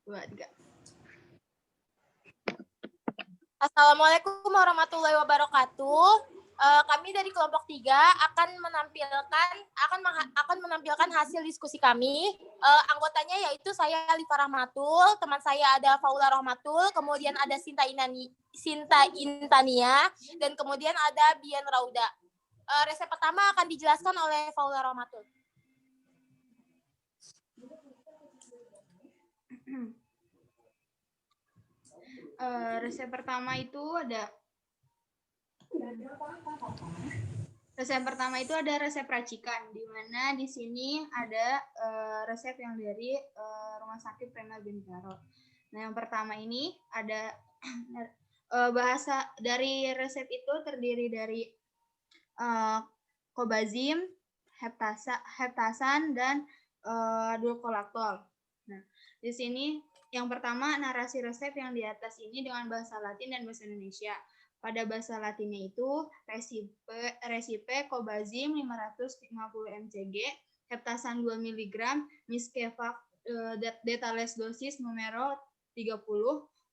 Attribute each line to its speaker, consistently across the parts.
Speaker 1: 2, 3.
Speaker 2: Assalamualaikum warahmatullahi wabarakatuh. Kami dari kelompok 3 akan menampilkan hasil diskusi kami. Anggotanya yaitu saya Alifa Rahmatul, teman saya ada Faula Rahmatul, kemudian ada Sinta Intania, dan kemudian ada Bian Rauda. Resep pertama akan dijelaskan oleh Faula Rahmatul.
Speaker 1: Resep pertama itu ada resep racikan, di mana di sini ada resep yang dari Rumah Sakit Premier Bintaro. Nah, yang pertama ini ada bahasa dari resep itu terdiri dari cobazim, heptasan, dan dulcolaktol. Nah, di sini yang pertama, narasi resep yang di atas ini dengan bahasa Latin dan bahasa Indonesia. Pada bahasa Latinnya itu resipe cobazim 550 mcg, heptasan 2 mg, Miskevac detales dosis numero 30,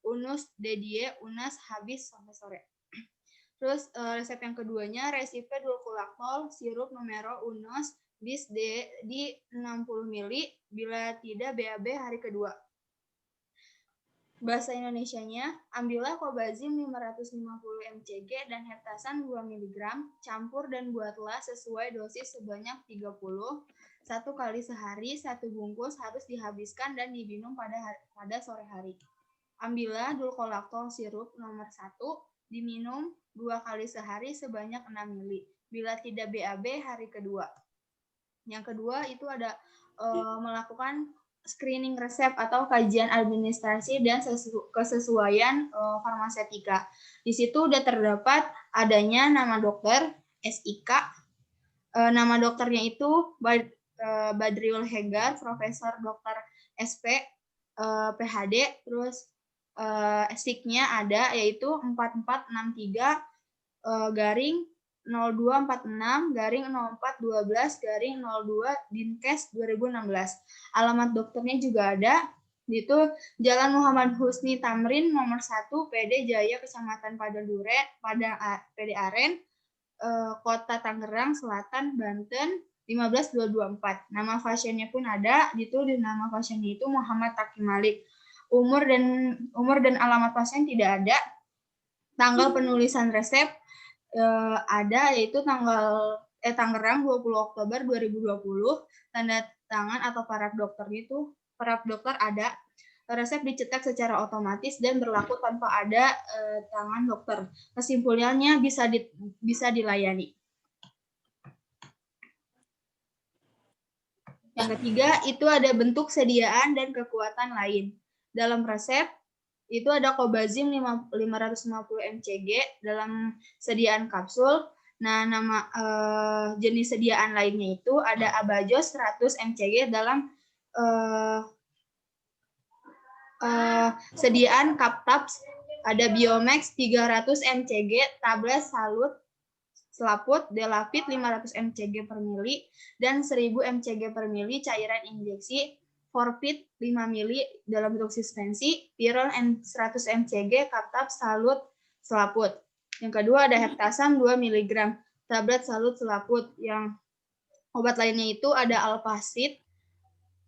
Speaker 1: unus dedie, unas habis sampai sore. Terus resep yang keduanya, resipe dulcolaktol, sirup numero unos bis di 60 ml, bila tidak BAB hari kedua. Bahasa Indonesianya, ambillah cobazim 550 mcg dan heptasan 2 mg, campur dan buatlah sesuai dosis sebanyak 30, 1 kali sehari, 1 bungkus harus dihabiskan dan diminum pada sore hari. Ambillah dulcolaktol sirup nomor 1, diminum 2 kali sehari sebanyak 6 ml, bila tidak BAB hari kedua. Yang kedua itu ada melakukan screening resep atau kajian administrasi dan kesesuaian farmasetika. Di situ udah terdapat adanya nama dokter, SIK, nama dokternya itu Badriul Hegar, Profesor Dr. SP, PhD, terus SIK-nya ada yaitu 4463 garing 0246 garing 0412 garing 02 Dinkes 2016. Alamat dokternya juga ada, itu Jalan Muhammad Husni Tamrin nomor 1 PD Jaya Kecamatan Padang PD Aren, Kota Tangerang Selatan Banten 15224. Nama pasiennya pun ada, itu di nama pasiennya itu Muhammad Taki Malik. Umur dan alamat pasien tidak ada. Tanggal penulisan resep ada, yaitu Tangerang 20 Oktober 2020, tanda tangan atau paraf dokter ada, resep dicetak secara otomatis dan berlaku tanpa ada tangan dokter. Kesimpulannya bisa dilayani. Yang ketiga itu ada bentuk sediaan dan kekuatan lain. Dalam resep itu ada cobazim 550 mcg dalam sediaan kapsul. Nah, nama jenis sediaan lainnya itu ada Abajos 100 mcg dalam sediaan Kaptaps. Ada Biomax 300 mcg tablet selaput, Delapid 500 mcg per mili, dan 1000 mcg per mili cairan injeksi, Forpit 5 ml dalam bentuk suspensi, Pirol 100 mcg, Kaptap salut selaput. Yang kedua ada heptasan 2 mg, tablet salut selaput. Yang obat lainnya itu ada Alpacid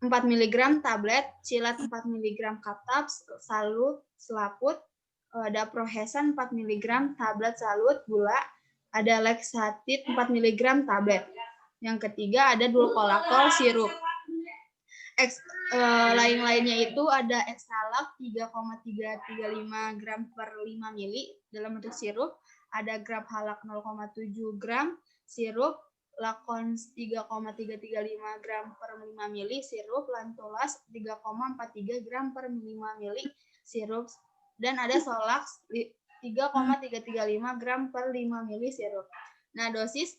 Speaker 1: 4 mg tablet, Cilat 4 mg Kaptap salut selaput, ada Prohesan 4 mg tablet salut gula, ada Lexatit 4 mg tablet. Yang ketiga ada dulcolaktol sirup. Lain-lainnya itu ada Exhalak 3,335 gram per 5 mili dalam bentuk sirup, ada Grab Halak 0,7 gram sirup, Lakons 3,335 gram per 5 mili sirup, Lantolas 3,43 gram per 5 mili sirup, dan ada Solax 3,335 gram per 5 mili sirup. Nah, dosis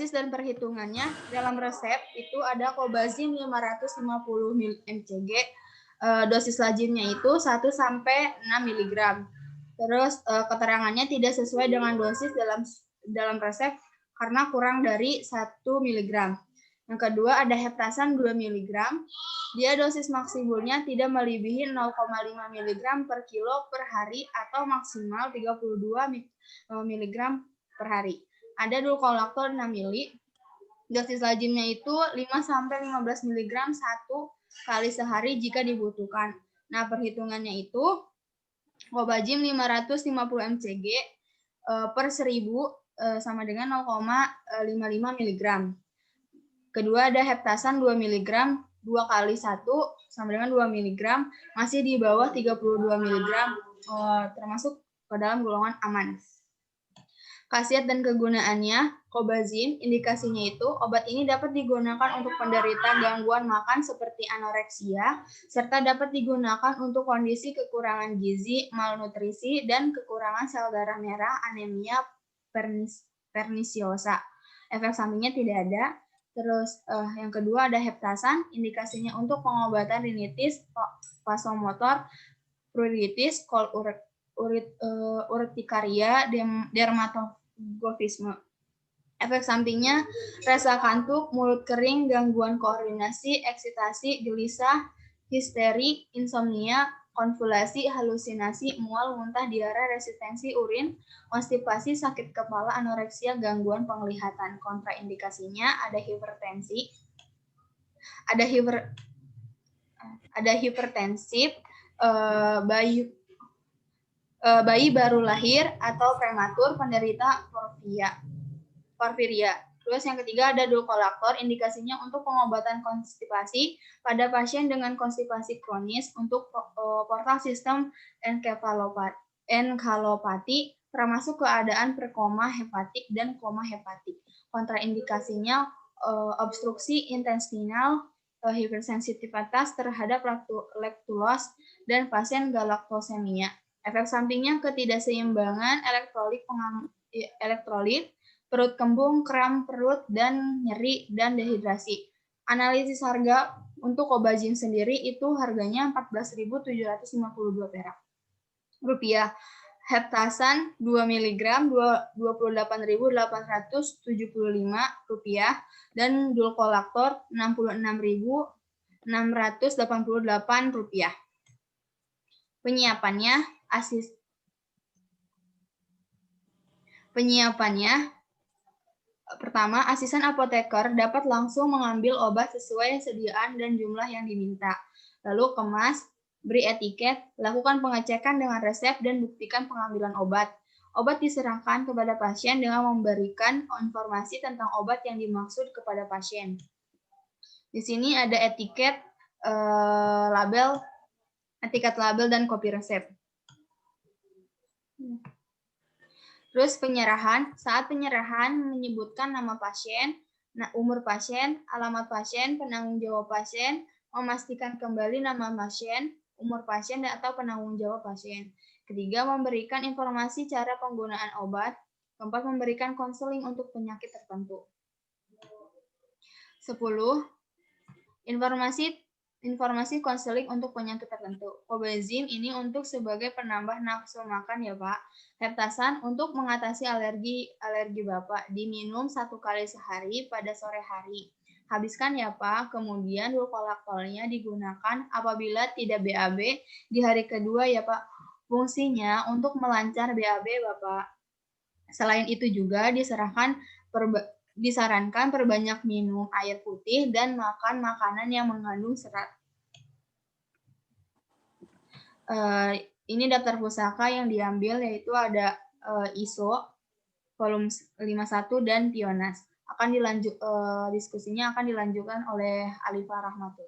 Speaker 1: dan perhitungannya dalam resep itu ada cobazim 550 mcg, dosis lazimnya itu 1 sampai 6 mg. Terus keterangannya tidak sesuai dengan dosis dalam resep karena kurang dari 1 mg. Yang kedua ada heptasan 2 mg. Dia dosis maksimumnya tidak melebihi 0,5 mg per kilo per hari atau maksimal 32 mg per hari. Ada dulkolaktor 6 mili. Dosis lazimnya itu 5-15 mg 1 kali sehari jika dibutuhkan. Nah, perhitungannya itu Cobazim 550 mcg per 1000 sama dengan 0,55 mg. Kedua ada heptasan 2 mg 2 kali 1 sama dengan 2 mg, masih di bawah 32 mg, termasuk ke dalam golongan aman. Khasiat dan kegunaannya, Cobazim, indikasinya itu obat ini dapat digunakan untuk penderita gangguan makan seperti anoreksia, serta dapat digunakan untuk kondisi kekurangan gizi, malnutrisi, dan kekurangan sel darah merah, anemia pernisiosa. Efek sampingnya tidak ada. Terus yang kedua ada heptasan, indikasinya untuk pengobatan rinitis, vasomotor, pruritus, urtikaria, dermatografisme. Efek sampingnya rasa kantuk, mulut kering, gangguan koordinasi, eksitasi, gelisah, histeri, insomnia, konvulsi, halusinasi, mual, muntah, diare, resistensi urin, konstipasi, sakit kepala, anoreksia, gangguan penglihatan. Kontraindikasinya ada hipertensi, ada hipertensif, bayi baru lahir atau prematur, penderita porfiria. Terus yang ketiga ada dulkolaktor, indikasinya untuk pengobatan konstipasi pada pasien dengan konstipasi kronis untuk portal sistem enkefalopati, termasuk keadaan perkoma hepatik dan koma hepatik. Kontraindikasinya obstruksi intestinal, hipersensitivitas terhadap laktulos, dan pasien galaktosemia. Efek sampingnya ketidakseimbangan elektrolit, perut kembung, kram perut, dan nyeri, dan dehidrasi. Analisis harga untuk Cobazim sendiri itu harganya 14.752 perak. Rupiah. Heptasan 2 mg 28.875 rupiah dan dulkolaktor 66.688 rupiah. Penyiapannya pertama, asisten apoteker dapat langsung mengambil obat sesuai sediaan dan jumlah yang diminta. Lalu kemas, beri etiket, lakukan pengecekan dengan resep dan buktikan pengambilan obat. Obat diserahkan kepada pasien dengan memberikan informasi tentang obat yang dimaksud kepada pasien. Di sini ada etiket, label dan kopi resep. Terus penyerahan, saat penyerahan menyebutkan nama pasien, umur pasien, alamat pasien, penanggung jawab pasien, memastikan kembali nama pasien, umur pasien, atau penanggung jawab pasien. Ketiga, memberikan informasi cara penggunaan obat. Keempat, memberikan konseling untuk penyakit tertentu. 10. Informasi konseling untuk penyakit tertentu. Cobazim ini untuk sebagai penambah nafsu makan ya Pak. Heptasan untuk mengatasi alergi Bapak. Diminum 1 kali sehari pada sore hari. Habiskan ya Pak. Kemudian dulkolaktornya digunakan apabila tidak BAB di hari kedua ya Pak. Fungsinya untuk melancar BAB Bapak. Selain itu juga disarankan perbanyak minum air putih dan makan makanan yang mengandung serat. Ini daftar pusaka yang diambil yaitu ada ISO, volume 51 dan Pionas. Diskusinya akan dilanjutkan oleh Alifah Rahmatul.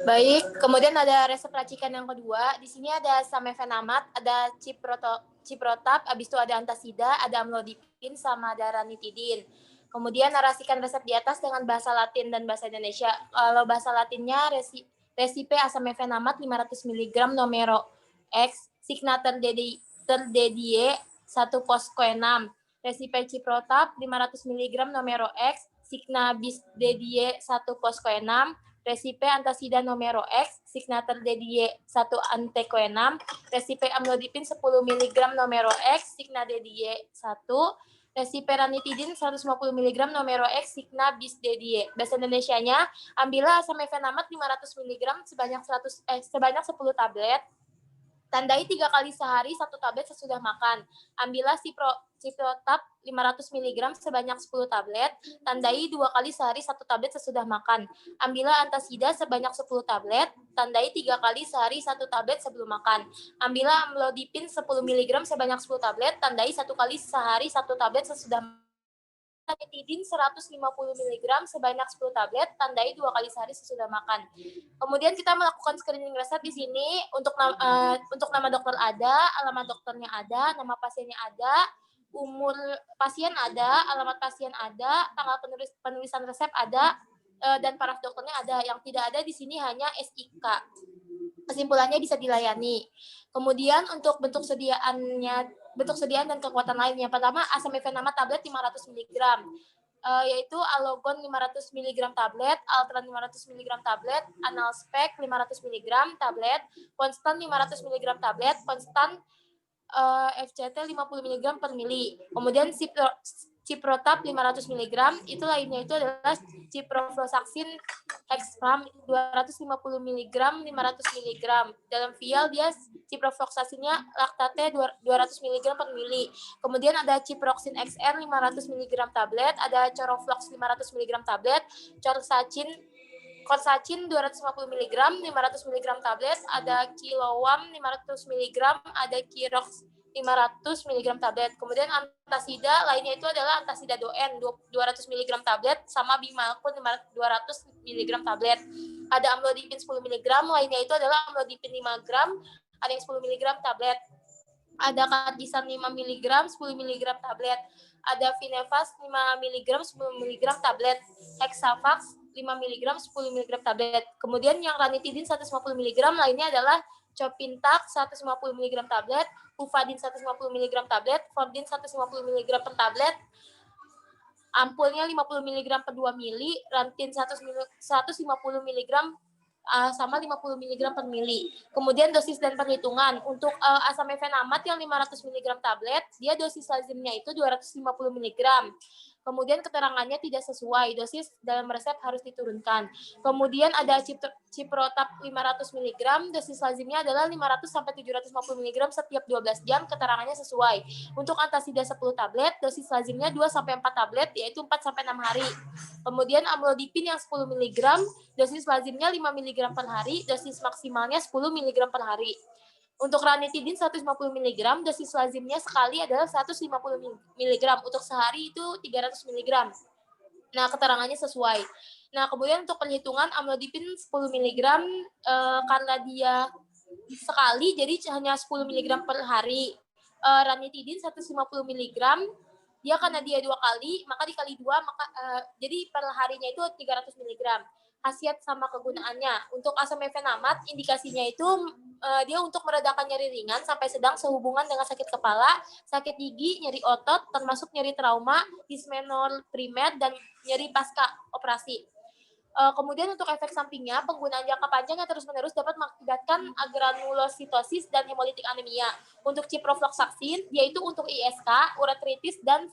Speaker 2: Baik, kemudian ada resep racikan yang kedua. Di sini ada samefenamat, ada ciprotap, habis itu ada antasida, ada amlodipin, sama ada ranitidin. Kemudian narasikan resep di atas dengan bahasa Latin dan bahasa Indonesia. Kalau bahasa Latinnya resipe asamefenamat 500 mg numero X, signature dedie 1 posko 6. Resipe ciprotap 500 mg numero X, signa bis dedie 1 posko 6. Resipe antasida numero X, signature dedie 1 anteco 6. Resipe amlodipin 10 mg numero X, signa dedie 1. Resiperanitidin 150 mg Numero X Signa bis DDE. Bahasa Indonesianya, ambillah asam mefenamat 500 mg sebanyak 10 tablet. Tandai 3 kali sehari 1 tablet sesudah makan. Ambillah ciprotab 500 mg sebanyak 10 tablet. Tandai 2 kali sehari 1 tablet sesudah makan. Ambillah antasida sebanyak 10 tablet. Tandai 3 kali sehari 1 tablet sebelum makan. Ambillah amlodipin 10 mg sebanyak 10 tablet. Tandai 1 kali sehari 1 tablet sesudah makan. Ranitidin 150 mg sebanyak 10 tablet, tandai 2 kali sehari sesudah makan. Kemudian kita melakukan screening resep di sini untuk nama dokter ada, alamat dokternya ada, nama pasiennya ada, umur pasien ada, alamat pasien ada, tanggal penulisan resep ada, dan paraf dokternya ada. Yang tidak ada di sini hanya SIK. Kesimpulannya bisa dilayani. Kemudian untuk bentuk sediaan dan kekuatan lainnya. Pertama, asam mefenamat tablet 500 mg, yaitu Alogon 500 mg tablet, Altran 500 mg tablet, Analspec 500 mg tablet, Konstan 500 mg tablet, Konstan FCT 50 mg per mili. Kemudian ciprotab 500 mg, itu lainnya itu adalah ciprofloxacin hexfam 250 mg 500 mg. Dalam vial dia ciprofloxacinnya laktate 200 mg per mili. Kemudian ada ciproxin XR 500 mg tablet, ada coroflox 500 mg tablet, Korsacin 250 mg 500 mg tablet, ada kilowam 500 mg, ada kirox 500 mg tablet. Kemudian antasida lainnya itu adalah antasida doen 200 mg tablet sama bimalkun 200 mg tablet. Ada amlodipin 10 mg, lainnya itu adalah amlodipin 5 gram, ada yang 10 mg tablet. Ada kardisan 5 mg 10 mg tablet. Ada Vinefas 5 mg 10 mg tablet. Hexavax 5 mg 10 mg tablet. Kemudian yang ranitidin 150 mg lainnya adalah Copintac 150 mg tablet, Ufadin 150 mg tablet, Fordin 150 mg per tablet, ampulnya 50 mg per 2 mili, Rantin 150 mg sama 50 mg per mili. Kemudian dosis dan perhitungan. Untuk asam mefenamat yang 500 mg tablet, dia dosis lazimnya itu 250 mg. Kemudian keterangannya tidak sesuai, dosis dalam resep harus diturunkan. Kemudian ada ciprotab 500 mg, dosis lazimnya adalah 500 sampai 750 mg setiap 12 jam, keterangannya sesuai. Untuk antasida 10 tablet, dosis lazimnya 2 sampai 4 tablet, yaitu 4 sampai 6 hari. Kemudian amlodipin yang 10 mg, dosis lazimnya 5 mg per hari, dosis maksimalnya 10 mg per hari. Untuk ranitidin 150 mg, dosis lazimnya sekali adalah 150 mg. Untuk sehari itu 300 mg. Nah, keterangannya sesuai. Nah, kemudian untuk perhitungan amlodipin 10 mg, karena dia sekali, jadi hanya 10 mg per hari. Ranitidin 150 mg, dia karena dia 2 kali, maka dikali 2, jadi per harinya itu 300 mg. Khasiat sama kegunaannya. Untuk asam mefenamat, indikasinya itu dia untuk meredakan nyeri ringan sampai sedang sehubungan dengan sakit kepala, sakit gigi, nyeri otot, termasuk nyeri trauma, dismenor primer, dan nyeri pasca operasi. Kemudian untuk efek sampingnya, penggunaan jangka panjang yang terus-menerus dapat mengakibatkan agranulositosis dan hemolitik anemia. Untuk ciprofloxacin, yaitu untuk ISK, uretritis, dan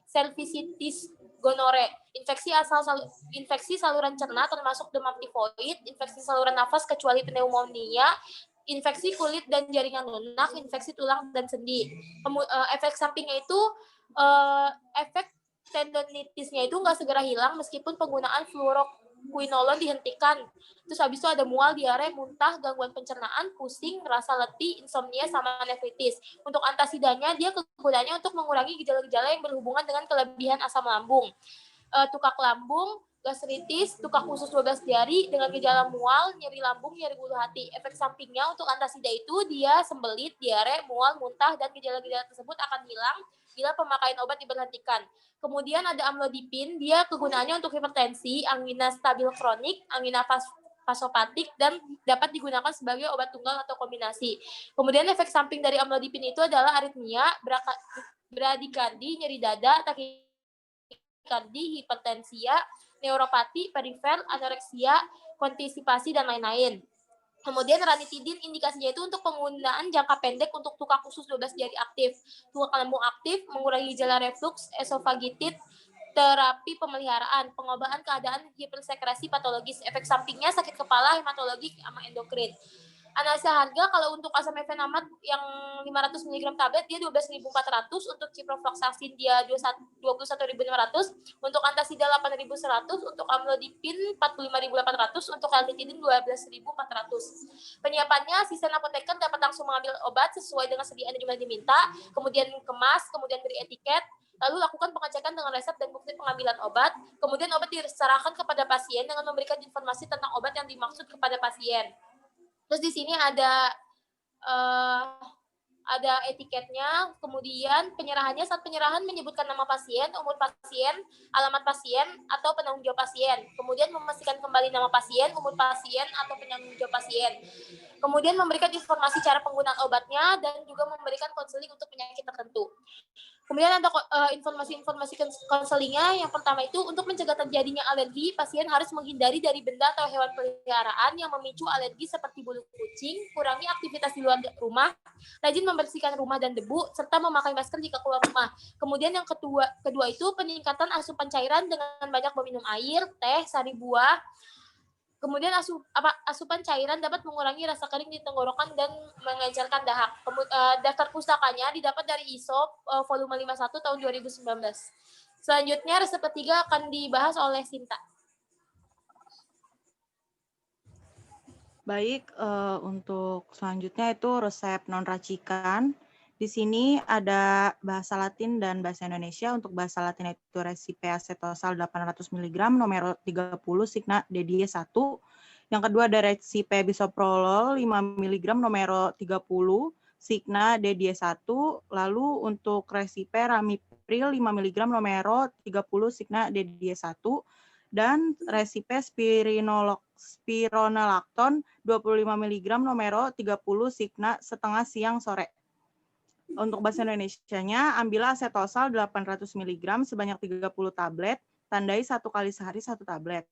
Speaker 2: cervicitis gonore, infeksi saluran cerna termasuk demam tifoid, infeksi saluran nafas kecuali pneumonia, infeksi kulit dan jaringan lunak, infeksi tulang dan sendi. Efek sampingnya itu efek tendonitisnya itu nggak segera hilang meskipun penggunaan fluoroquinolone dihentikan. Terus habis itu ada mual, diare, muntah, gangguan pencernaan, pusing, rasa letih, insomnia, sama nefritis. Untuk antasidanya, dia kegunaannya untuk mengurangi gejala-gejala yang berhubungan dengan kelebihan asam lambung. Tukak lambung, gastritis, tukak usus 12 jari dengan gejala mual, nyeri lambung, nyeri ulu hati. Efek sampingnya untuk antasida itu dia sembelit, diare, mual, muntah, dan gejala-gejala tersebut akan hilang bila pemakaian obat diberhentikan. Kemudian ada amlodipin, dia kegunaannya untuk hipertensi, angina stabil kronik, angina vasopatik, dan dapat digunakan sebagai obat tunggal atau kombinasi. Kemudian efek samping dari amlodipin itu adalah aritmia, bradikardi, nyeri dada, takikardi, hipertensia, neuropati, perifer, anoreksia, konstipasi, dan lain-lain. Kemudian ranitidin indikasinya itu untuk penggunaan jangka pendek untuk luka khusus 12 jari aktif, luka lambung aktif, mengurangi gejala reflux, esofagitit, terapi pemeliharaan, pengobatan keadaan hipersekresi patologis, efek sampingnya sakit kepala, hematologik, sama endokrin. Analisa harga kalau untuk asamefenamat yang 500 mg tablet dia 12.400, untuk ciprofloxacin dia 21.500, untuk antasida 8.100, untuk amlodipin 45.800, untuk ranitidin 12.400. Penyiapannya, asisten apoteker dapat langsung mengambil obat sesuai dengan sediaan jumlah diminta, kemudian kemas, kemudian beri etiket, lalu lakukan pengecekan dengan resep dan bukti pengambilan obat, kemudian obat diserahkan kepada pasien dengan memberikan informasi tentang obat yang dimaksud kepada pasien. Terus di sini ada etiketnya, kemudian penyerahannya, saat penyerahan menyebutkan nama pasien, umur pasien, alamat pasien, atau penanggung jawab pasien. Kemudian memastikan kembali nama pasien, umur pasien, atau penanggung jawab pasien. Kemudian memberikan informasi cara penggunaan obatnya, dan juga memberikan konseling untuk penyakit tertentu. Kemudian ada informasi-informasi konselingnya. Yang pertama itu, untuk mencegah terjadinya alergi, pasien harus menghindari dari benda atau hewan peliharaan yang memicu alergi seperti bulu kucing, kurangi aktivitas di luar rumah, rajin membersihkan rumah dan debu, serta memakai masker jika keluar rumah. Kemudian yang kedua itu peningkatan asupan cairan dengan banyak meminum air, teh, sari buah. Kemudian asupan cairan dapat mengurangi rasa kering di tenggorokan dan mengencerkan dahak. Daftar pustakanya didapat dari ISOP volume 51 tahun 2019. Selanjutnya resep ketiga akan dibahas oleh Sinta.
Speaker 3: Baik, untuk selanjutnya itu resep non-racikan. Di sini ada bahasa Latin dan bahasa Indonesia. Untuk bahasa Latin itu resipe acetosal 800 mg nomor 30 signa DDE1. Yang kedua ada resipe bisoprolol 5 mg nomor 30 signa DDE1. Lalu untuk resipe ramipril 5 mg nomor 30 signa DDE1. Dan resipe spironolacton 25 mg nomor 30 signa setengah siang sore. Untuk bahasa Indonesianya, ambillah acetosal 800 mg sebanyak 30 tablet, tandai 1 kali sehari 1 tablet.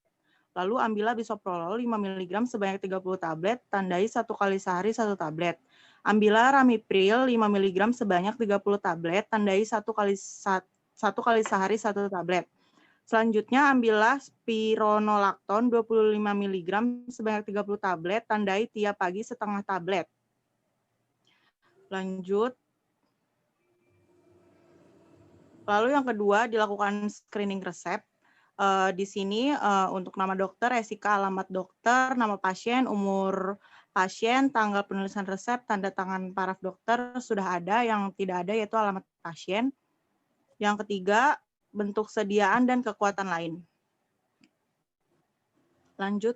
Speaker 3: Lalu ambillah bisoprolol 5 mg sebanyak 30 tablet, tandai 1 kali sehari 1 tablet. Ambillah ramipril 5 mg sebanyak 30 tablet, tandai 1 kali sehari 1 tablet. Selanjutnya ambillah spironolacton 25 mg sebanyak 30 tablet, tandai tiap pagi setengah tablet. Lanjut. Lalu yang kedua dilakukan screening resep. Di sini untuk nama dokter, resika, alamat dokter, nama pasien, umur pasien, tanggal penulisan resep, tanda tangan paraf dokter sudah ada. Yang tidak ada yaitu alamat pasien. Yang ketiga, bentuk sediaan dan kekuatan lain. Lanjut.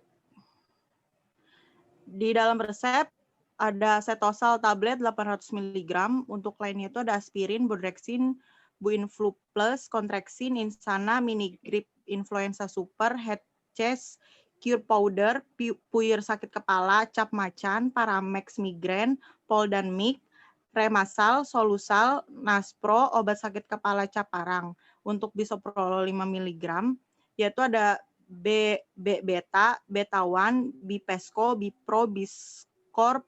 Speaker 3: Di dalam resep ada acetosal tablet 800 mg. Untuk lainnya itu ada aspirin, bodrexin, Buinflu Plus, Kontreksin, Insana, Minigrip, Influenza Super, Head Chest, Cure Powder, Puir sakit kepala, cap macan, Paramex migrain, Poldanmic, Remasal, Solusal, Naspro, obat sakit kepala cap parang. Untuk bisoprolol 5 mg, yaitu ada beta, beta-1, bipesco, bipro, biskor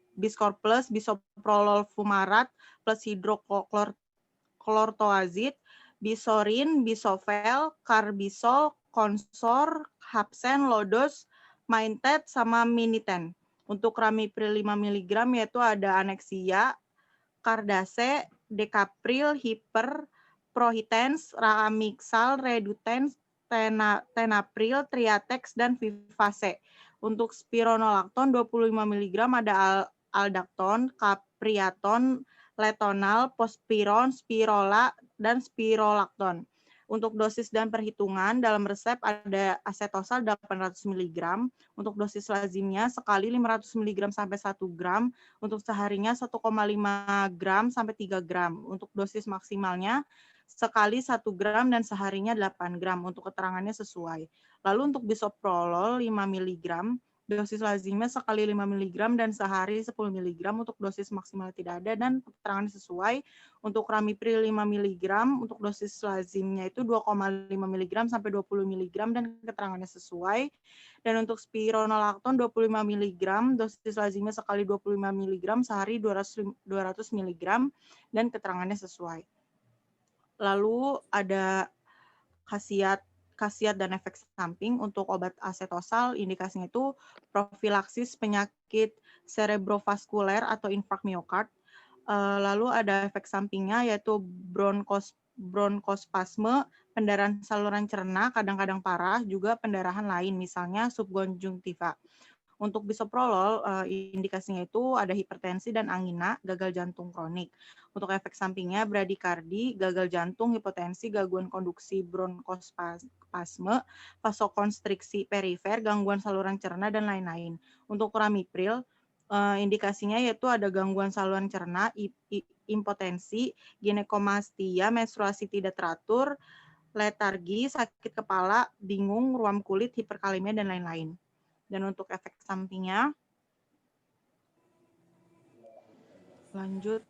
Speaker 3: plus, bisoprolol fumarat, plus hidroklortoazid, bisorin, bisovel, karbisol, konsor, hapsen, lodos, maintet, sama miniten. Untuk ramipril 5 mg yaitu ada aneksia, kardase, dekapril, hiper, prohitens, ramixal, redutens, tenapril, triatex, dan vivase. Untuk spironolacton 25 mg ada aldacton, capriaton, letonal, pospiron, spirola, dan spirolacton. Untuk dosis dan perhitungan, dalam resep ada acetosal 800 mg. Untuk dosis lazimnya sekali 500 mg sampai 1 gram. Untuk seharinya 1,5 gram sampai 3 gram. Untuk dosis maksimalnya sekali 1 gram dan seharinya 8 gram. Untuk keterangannya sesuai. Lalu untuk bisoprolol 5 mg, dosis lazimnya sekali 5 mg dan sehari 10 mg untuk dosis maksimal tidak ada, dan keterangan sesuai. Untuk ramipril 5 mg untuk dosis lazimnya itu 2,5 mg sampai 20 mg dan keterangannya sesuai. Dan untuk spironolakton 25 mg dosis lazimnya sekali 25 mg sehari 200 mg dan keterangannya sesuai. Lalu ada khasiat dan efek samping untuk obat asetosal. Indikasinya itu profilaksis penyakit cerebrovaskuler atau infark miokard. Lalu ada efek sampingnya yaitu bronkospasme, pendarahan saluran cerna kadang-kadang parah, juga pendarahan lain misalnya subkonjungtiva. Untuk bisoprolol, indikasinya itu ada hipertensi dan angina, gagal jantung kronik. Untuk efek sampingnya bradikardi, gagal jantung, hipotensi, gangguan konduksi bronkospasme, vasokonstriksi perifer, gangguan saluran cerna, dan lain-lain. Untuk ramipril, indikasinya yaitu ada gangguan saluran cerna, impotensi, ginekomastia, menstruasi tidak teratur, letargi, sakit kepala, bingung, ruam kulit, hiperkalemia, dan lain-lain. Dan untuk efek sampingnya, lanjut.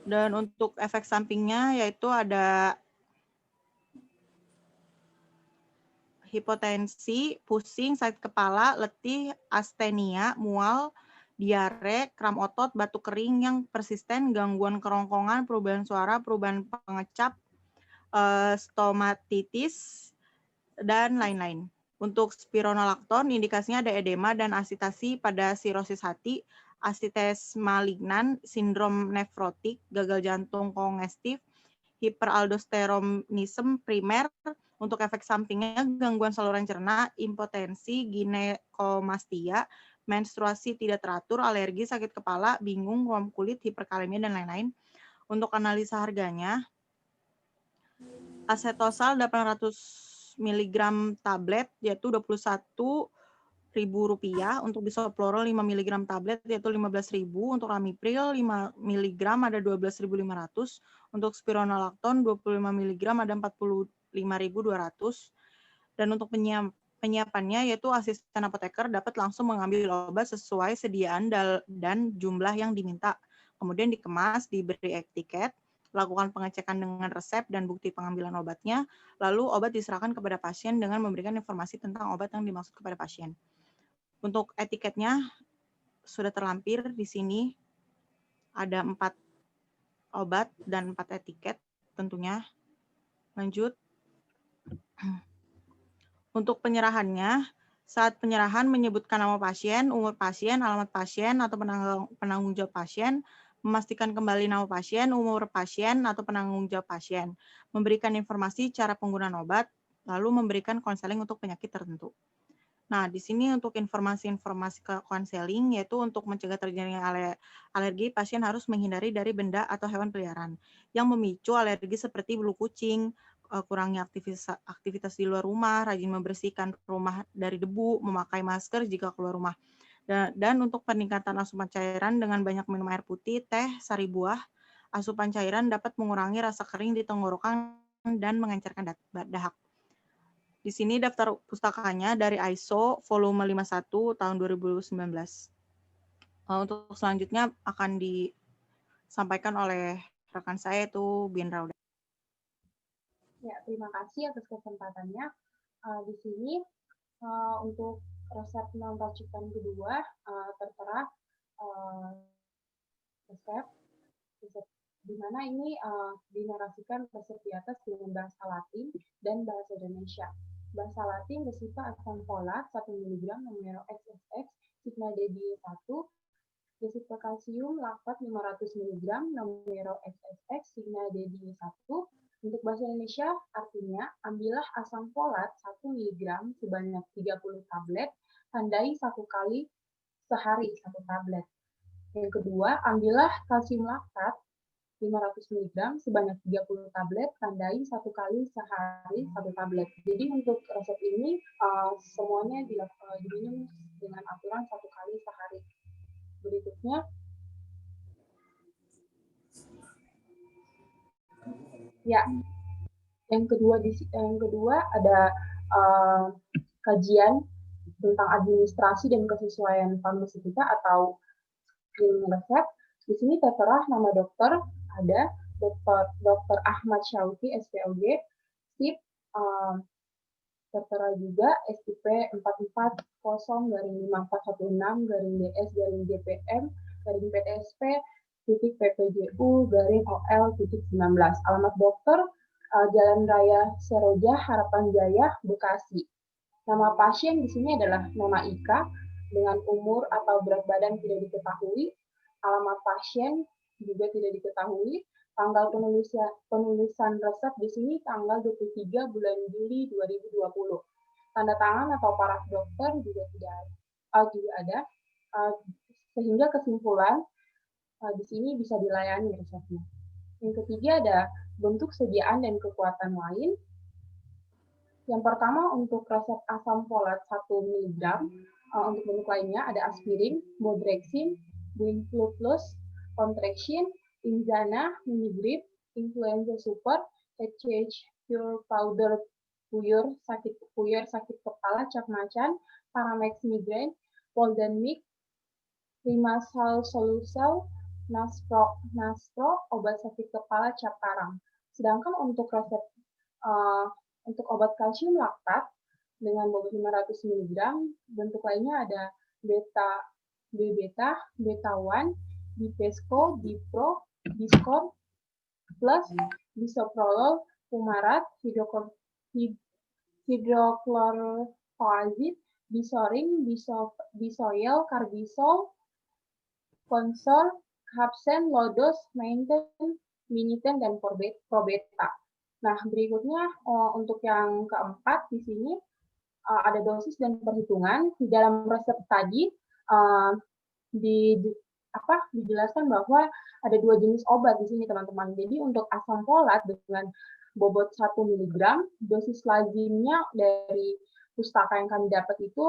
Speaker 3: Dan untuk efek sampingnya yaitu ada hipotensi, pusing, sakit kepala, letih, astenia, mual, diare, kram otot, batuk kering yang persisten, gangguan kerongkongan, perubahan suara, perubahan pengecap, stomatitis, dan lain-lain. Untuk spironolakton, indikasinya ada edema dan asitasi pada sirosis hati, asites malignan, sindrom nefrotik, gagal jantung kongestif, hiperaldosteronisme primer. Untuk efek sampingnya gangguan saluran cerna, impotensi, ginekomastia, menstruasi tidak teratur, alergi, sakit kepala, bingung, ruam kulit, hiperkalemia, dan lain-lain. Untuk analisa harganya, asetosal 800 mg tablet yaitu Rp21.000, untuk bisoprolol 5 mg tablet yaitu Rp15.000, untuk ramipril 5 mg ada Rp12.500, untuk spironolakton 25 mg ada Rp45.200, dan untuk penyiapannya yaitu asisten apoteker dapat langsung mengambil obat sesuai sediaan dan jumlah yang diminta, kemudian dikemas, diberi etiket, lakukan pengecekan dengan resep dan bukti pengambilan obatnya, lalu obat diserahkan kepada pasien dengan memberikan informasi tentang obat yang dimaksud kepada pasien. Untuk etiketnya sudah terlampir di sini, ada 4 obat dan 4 etiket tentunya. Lanjut. Untuk penyerahannya, saat penyerahan menyebutkan nama pasien, umur pasien, alamat pasien atau penanggung jawab pasien, memastikan kembali nama pasien, umur pasien, atau penanggung jawab pasien, memberikan informasi cara penggunaan obat, lalu memberikan konseling untuk penyakit tertentu. Nah, di sini untuk informasi-informasi ke konseling, yaitu untuk mencegah terjadinya alergi, pasien harus menghindari dari benda atau hewan peliharaan yang memicu alergi seperti bulu kucing, kurangi aktivitas di luar rumah, rajin membersihkan rumah dari debu, memakai masker jika keluar rumah. Dan untuk peningkatan asupan cairan dengan banyak minum air putih, teh, sari buah, asupan cairan dapat mengurangi rasa kering di tenggorokan dan mengencerkan dahak. Di sini daftar pustakanya dari ISO volume 51 tahun 2019. Untuk selanjutnya akan disampaikan oleh rekan saya itu Bin Rauda.
Speaker 4: Ya, terima kasih atas kesempatannya. Di sini untuk resep non racikan kedua tertera resep di mana ini dinarasikan resep di atas dengan bahasa Latin dan bahasa Indonesia. Bahasa Latin bersifat asam folat 1 mg numero XXX, sigma DD1, desiprokalsium laktat 500 mg numero XXX, sigma DD1. Untuk bahasa Indonesia, artinya ambillah asam folat 1 mg sebanyak 30 tablet, tandai 1 kali sehari 1 tablet. Yang kedua, ambillah kalsium laktat 500 mg sebanyak 30 tablet, tandai 1 kali sehari 1 tablet. Jadi untuk resep ini semuanya diminum dengan aturan 1 kali sehari. Berikutnya, ya, yang kedua ada kajian tentang administrasi dan kesesuaian farmaseutika atau screening resep. Di sini tertera nama dokter, ada Dr. Ahmad Syauqi, SPOG, SIP, tertera juga SIP 440-5416-DS-DPM-PTSP PPJU-OL-19. Alamat dokter Jalan Raya Seroja, Harapan Jaya, Bekasi. Nama pasien di sini adalah nama Ika dengan umur atau berat badan tidak diketahui. Alamat pasien juga tidak diketahui. Tanggal penulisan resep di sini tanggal 23 bulan Juli 2020. Tanda tangan atau paraf dokter juga ada. Sehingga kesimpulan di sini bisa dilayani resepnya. Yang ketiga ada bentuk sediaan dan kekuatan lain. Yang pertama untuk resep asam folat 1 mg, untuk bentuk lainnya ada aspirin, bodrexin, Winflu Plus, Contraction, Inzana, Minigrip, Influenza Super, HCH Pure Powder Puyur, sakit kepala, cap macan, Paramex Migraine, Poldenmic, Limasal Solucel, Naspro, obat sakit kepala, cap karang. Sedangkan untuk resep untuk obat kalsium laktat dengan bobot 500 mg, bentuk lainnya ada B-beta, beta-1, Bipesco, Bipro, Biskor, plus bisoprolol, fumarat, hidroklorothiazid, bisoring, bisoyel, karbisol, konsor, hapsen, lodos, mainten, miniten, dan probeta. Nah, berikutnya untuk yang keempat di sini ada dosis dan perhitungan. Di dalam resep tadi dijelaskan bahwa ada 2 jenis obat di sini, teman-teman. Jadi untuk asam folat dengan bobot 1 mg, dosis lazimnya dari pustaka yang kami dapat itu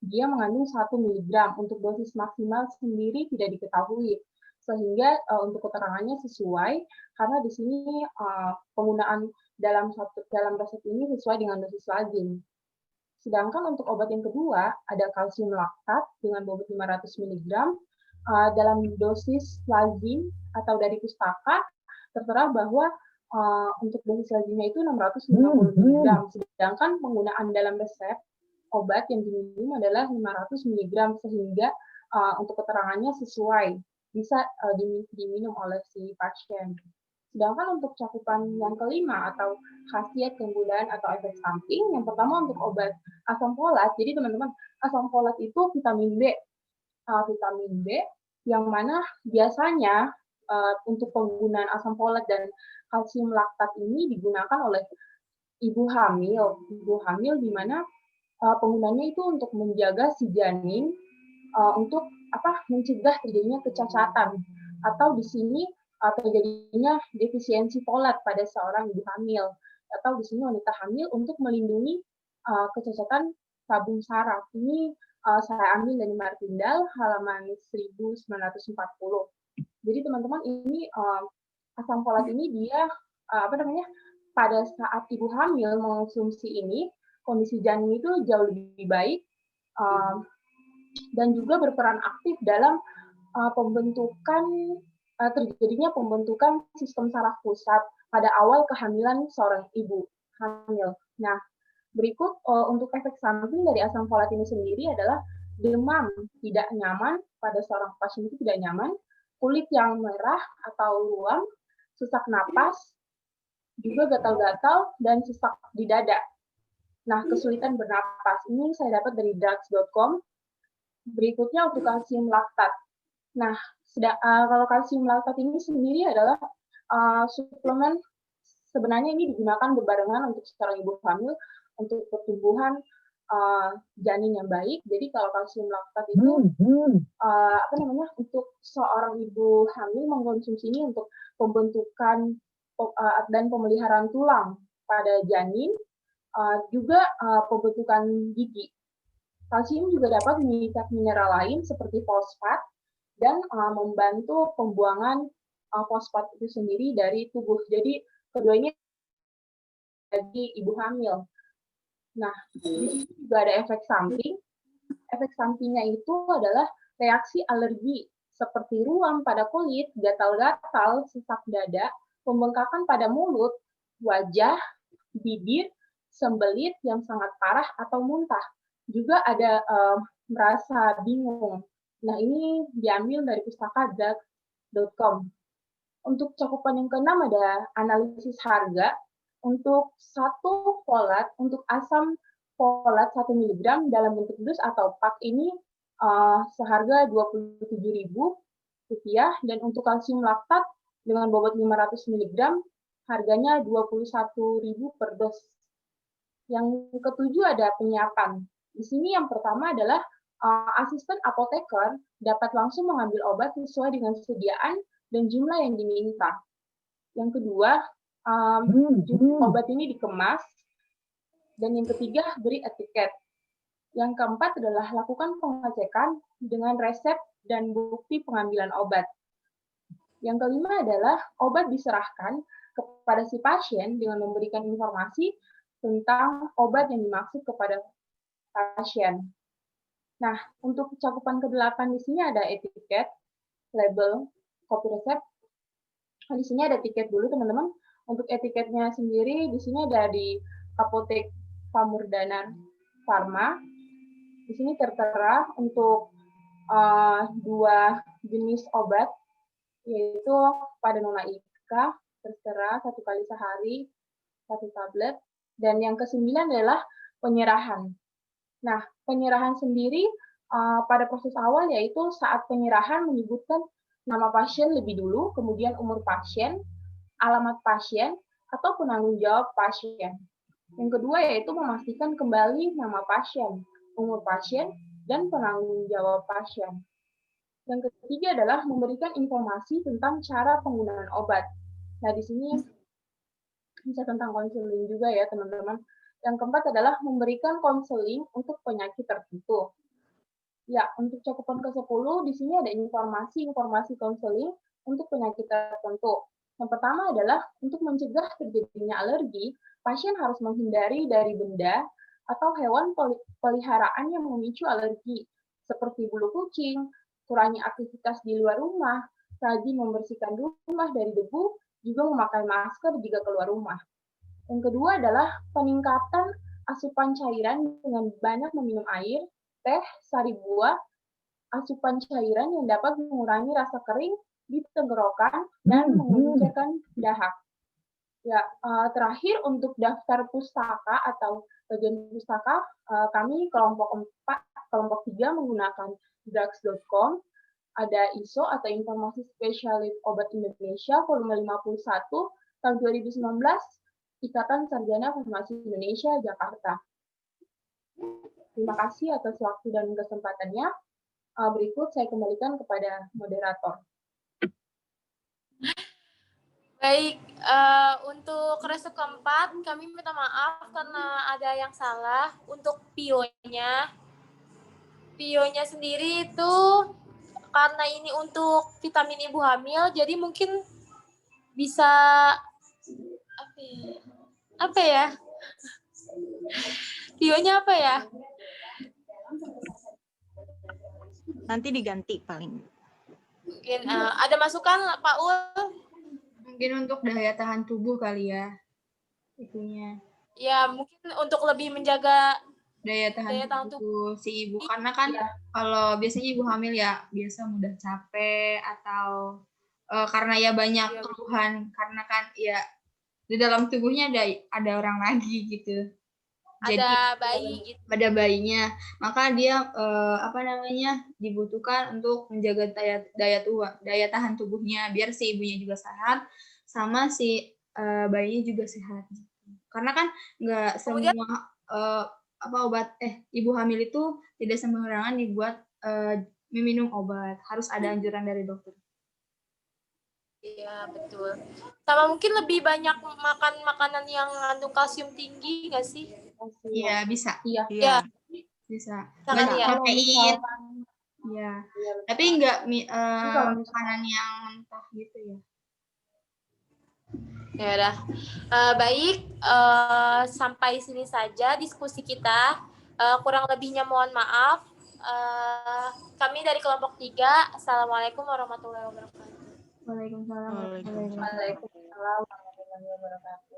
Speaker 4: dia mengandung 1 mg. Untuk dosis maksimal sendiri tidak diketahui. Sehingga untuk keterangannya sesuai, karena di sini penggunaan dalam resep ini sesuai dengan dosis lazim. Sedangkan untuk obat yang kedua, ada kalsium laktat dengan bobot 500 mg, dalam dosis lazim atau dari pustaka, tertera bahwa untuk dosis lazimnya itu 650 mg, sedangkan penggunaan dalam resep obat yang diminum adalah 500 mg, sehingga untuk keterangannya sesuai, bisa diminum oleh si pasien. Sedangkan untuk cakupan yang kelima atau khasiat, keunggulan, atau efek samping, yang pertama untuk obat asam folat. Jadi teman-teman, asam folat itu vitamin B. Vitamin B yang mana biasanya untuk penggunaan asam folat dan kalsium laktat ini digunakan oleh ibu hamil. Ibu hamil di mana penggunaannya itu untuk menjaga si janin untuk mencegah terjadinya kecacatan atau di sini terjadinya defisiensi folat pada seorang ibu hamil atau di sini wanita hamil untuk melindungi kecacatan tabung saraf. Ini saya ambil dari Martindale halaman 1940. Jadi teman-teman ini asam folat ini dia pada saat ibu hamil mengonsumsi ini kondisi janin itu jauh lebih baik dan juga berperan aktif dalam terjadinya pembentukan sistem saraf pusat pada awal kehamilan seorang ibu hamil. Nah, berikut untuk efek samping dari asam folat ini sendiri adalah demam tidak nyaman pada seorang pasien itu tidak nyaman, kulit yang merah atau ruam, sesak napas, juga gatal-gatal dan sesak di dada. Nah, kesulitan bernapas ini saya dapat dari drugs.com. Berikutnya untuk kalsium laktat. Nah, kalau kalsium laktat ini sendiri adalah suplemen, sebenarnya ini digunakan berbarengan untuk seorang ibu hamil untuk pertumbuhan janin yang baik. Jadi kalau kalsium laktat itu untuk seorang ibu hamil mengkonsumsi ini untuk pembentukan dan pemeliharaan tulang pada janin, juga pembentukan gigi. Kalsium juga dapat mengikat mineral lain seperti fosfat dan membantu pembuangan fosfat itu sendiri dari tubuh. Jadi keduanya bagi ibu hamil. Nah, di sini juga ada efek samping. Efek sampingnya itu adalah reaksi alergi seperti ruam pada kulit, gatal-gatal, sesak dada, pembengkakan pada mulut, wajah, bibir, sembelit yang sangat parah atau muntah. Juga ada merasa bingung. Nah, ini diambil dari pustaka drugs.com. Untuk cakupan yang keenam ada analisis harga. Untuk satu folat, untuk asam folat 1 mg dalam bentuk dus atau pak ini seharga Rp27.000, dan untuk kalsium laktat dengan bobot 500 mg harganya Rp21.000 per dos. Yang ketujuh ada penyiapan. Di sini yang pertama adalah asisten apoteker dapat langsung mengambil obat sesuai dengan sediaan dan jumlah yang diminta. Yang kedua, obat ini dikemas. Dan yang ketiga, beri etiket. Yang keempat adalah lakukan pengecekan dengan resep dan bukti pengambilan obat. Yang kelima adalah obat diserahkan kepada si pasien dengan memberikan informasi tentang obat yang dimaksud kepada pasien. Nah, untuk cakupan ke-8 di sini ada etiket, label, kopi resep. Nah, di sini ada tiket dulu, teman-teman. Untuk etiketnya sendiri, di sini ada di Apotek Pamurdana Pharma. Di sini tertera untuk 2 jenis obat, yaitu pada Nona Ika, tertera 1 kali sehari, 1 tablet. Dan yang ke-9 adalah penyerahan. Nah, penyerahan sendiri pada proses awal yaitu saat penyerahan menyebutkan nama pasien lebih dulu, kemudian umur pasien, alamat pasien, atau penanggung jawab pasien. Yang kedua yaitu memastikan kembali nama pasien, umur pasien, dan penanggung jawab pasien. Yang ketiga adalah memberikan informasi tentang cara penggunaan obat. Nah, di sini bisa tentang konseling juga ya, teman-teman. Yang keempat adalah memberikan konseling untuk penyakit tertentu. Ya, untuk cakupan ke-10, di sini ada informasi konseling untuk penyakit tertentu. Yang pertama adalah untuk mencegah terjadinya alergi, pasien harus menghindari dari benda atau hewan peliharaan yang memicu alergi, seperti bulu kucing, kurangi aktivitas di luar rumah, rajin membersihkan rumah dari debu, juga memakai masker jika keluar rumah. Yang kedua adalah peningkatan asupan cairan dengan banyak meminum air, teh, sari buah, asupan cairan yang dapat mengurangi rasa kering di tenggorokan dan mengencangkan dahak. Ya, terakhir untuk daftar pustaka atau bagian pustaka, kami kelompok 3 menggunakan drugs.com, ada ISO atau Informasi Spesialis Obat Indonesia volume 51 tahun 2019, Ikatan Sarjana Farmasi Indonesia, Jakarta. Terima kasih atas waktu dan kesempatannya. Berikut saya kembalikan kepada moderator.
Speaker 2: Baik, untuk resep keempat, kami minta maaf karena ada yang salah. Untuk PIO-nya sendiri itu karena ini untuk vitamin ibu hamil, jadi mungkin bisa apa ya? PIO-nya apa ya?
Speaker 3: Nanti diganti paling.
Speaker 2: Mungkin ada masukan Pak Ul?
Speaker 1: Mungkin untuk daya tahan tubuh kali ya, itunya.
Speaker 2: Ya, mungkin untuk lebih menjaga
Speaker 1: daya tahan tubuh si ibu, karena kan kalau biasanya ibu hamil ya biasa mudah capek atau karena ya banyak keluhan, karena kan ya di dalam tubuhnya ada orang lagi gitu. Jadi ada bayinya, maka dia dibutuhkan untuk menjaga daya tahan tubuhnya biar si ibunya juga sehat sama si bayinya juga sehat. Karena kan nggak semua obat ibu hamil itu tidak sembarangan dibuat meminum obat, harus ada anjuran dari dokter.
Speaker 2: Iya, betul. Sama mungkin lebih banyak makan makanan yang mengandung kalsium tinggi nggak sih?
Speaker 1: Iya, bisa.
Speaker 3: Iya.
Speaker 1: Bisa.
Speaker 2: Banyak
Speaker 1: protein. Iya. Tapi enggak makanan yang mentah gitu ya.
Speaker 2: Ya udah. Baik, sampai sini saja diskusi kita. Kurang lebihnya mohon maaf. Kami dari kelompok 3. Assalamualaikum warahmatullahi wabarakatuh.
Speaker 1: Waalaikumsalam.
Speaker 3: Waalaikumsalam.
Speaker 4: Waalaikumsalam warahmatullahi wabarakatuh.